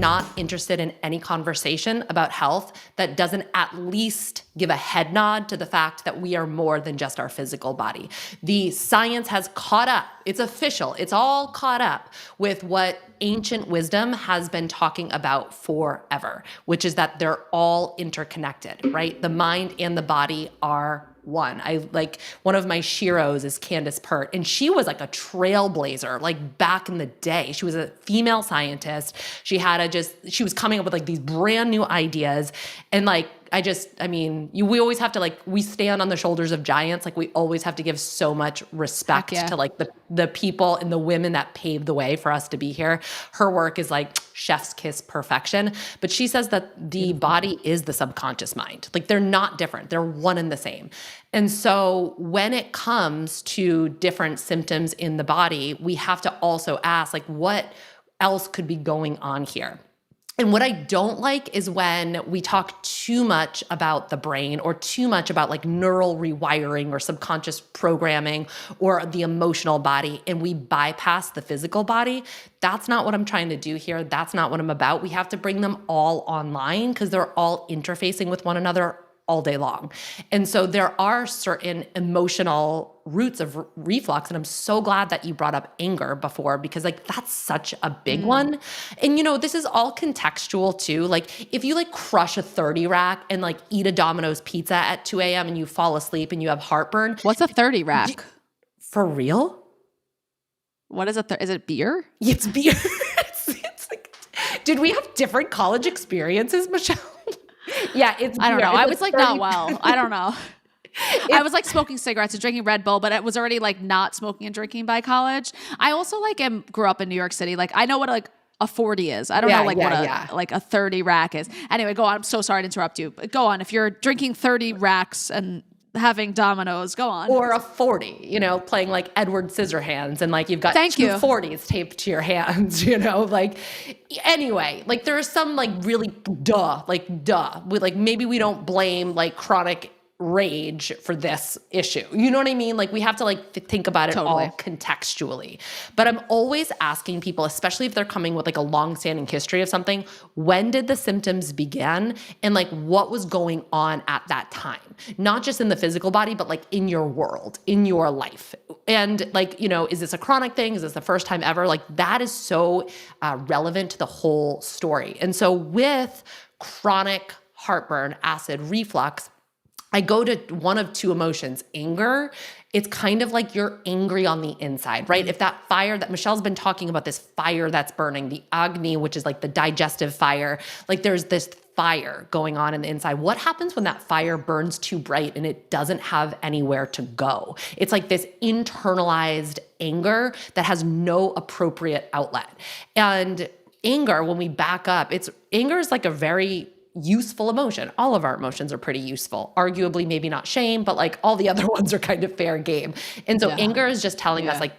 not interested in any conversation about health that doesn't at least give a head nod to the fact that we are more than just our physical body. The science has caught up. It's official. It's all caught up with what ancient wisdom has been talking about forever, which is that they're all interconnected, right? The mind and the body are one. I like one of my sheroes is Candace Pert, and she was like a trailblazer, like back in the day. She was a female scientist. She was coming up with like these brand new ideas. And like, we always have to we stand on the shoulders of giants. Like we always have to give so much respect to like the people and the women that paved the way for us to be here. Her work is like chef's kiss perfection. But she says that the body is the subconscious mind. Like they're not different. They're one and the same. And so when it comes to different symptoms in the body, we have to also ask like what else could be going on here. And what I don't like is when we talk too much about the brain or too much about like neural rewiring or subconscious programming or the emotional body, and we bypass the physical body. That's not what I'm trying to do here. That's not what I'm about. We have to bring them all online because they're all interfacing with one another all day long. And so there are certain emotional roots of reflux. And I'm so glad that you brought up anger before, because like that's such a big one. And this is all contextual too. Like if you like crush a 30 rack and like eat a Domino's pizza at 2 a.m. and you fall asleep and you have heartburn. What's a 30 rack? For real? What is is it beer? It's beer. It's like, did we have different college experiences, Michelle? Yeah, it's I don't know. It's I was like not well. I don't know. I was like smoking cigarettes and drinking Red Bull, but it was already like not smoking and drinking by college. I also grew up in New York City. Like I know what like a 40 is. I don't know what a 30 rack is. Anyway, go on. I'm so sorry to interrupt you. But go on. If you're drinking 30 racks and having Domino's, go on. Or a 40, playing like Edward Scissorhands and like you've got two 40s taped to your hands, anyway, like there are some like really with like maybe we don't blame like chronic rage for this issue. You know what I mean? Like we have to think about it all contextually. But I'm always asking people, especially if they're coming with like a long-standing history of something, when did the symptoms begin and like what was going on at that time? Not just in the physical body, but like in your world, in your life. And like, is this a chronic thing? Is this the first time ever? Like that is so relevant to the whole story. And so with chronic heartburn, acid reflux, I go to one of two emotions, anger. It's kind of like you're angry on the inside, right? If that fire that Michelle's been talking about, this fire that's burning, the Agni, which is like the digestive fire, like there's this fire going on in the inside. What happens when that fire burns too bright and it doesn't have anywhere to go? It's like this internalized anger that has no appropriate outlet. And anger, when we back up, anger is like a very useful emotion. All of our emotions are pretty useful. Arguably, maybe not shame, but like all the other ones are kind of fair game. And so anger is just telling us like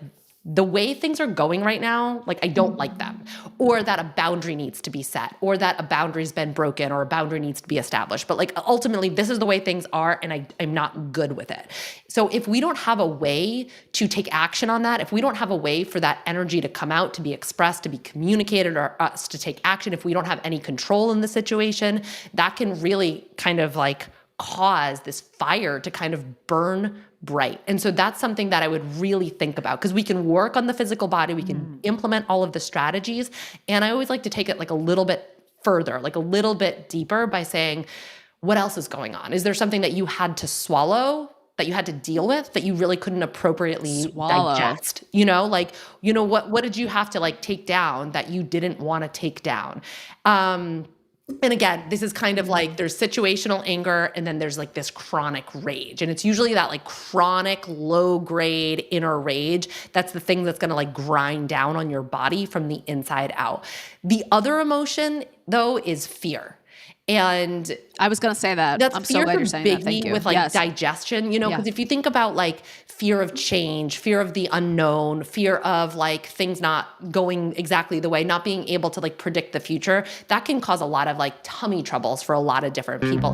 the way things are going right now, like I don't like them, or that a boundary needs to be set, or that a boundary's been broken, or a boundary needs to be established. But like ultimately, this is the way things are, and I'm not good with it. So if we don't have a way to take action on that, if we don't have a way for that energy to come out, to be expressed, to be communicated, or us to take action, if we don't have any control in the situation, that can really kind of like cause this fire to kind of burn bright. And so that's something that I would really think about, because we can work on the physical body, we can implement all of the strategies. And I always like to take it like a little bit further, like a little bit deeper by saying, what else is going on? Is there something that you had to swallow, that you had to deal with, that you really couldn't appropriately digest? What did you have to like take down that you didn't want to take down? And again, this is kind of like there's situational anger and then there's like this chronic rage. And it's usually that like chronic low grade inner rage. That's the thing that's going to like grind down on your body from the inside out. The other emotion though is fear. And I was going to say that. That's I'm fear so glad you're saying that. Thank you. With like digestion, because if you think about like fear of change, fear of the unknown, fear of like things not going exactly the way, not being able to like predict the future, that can cause a lot of like tummy troubles for a lot of different people.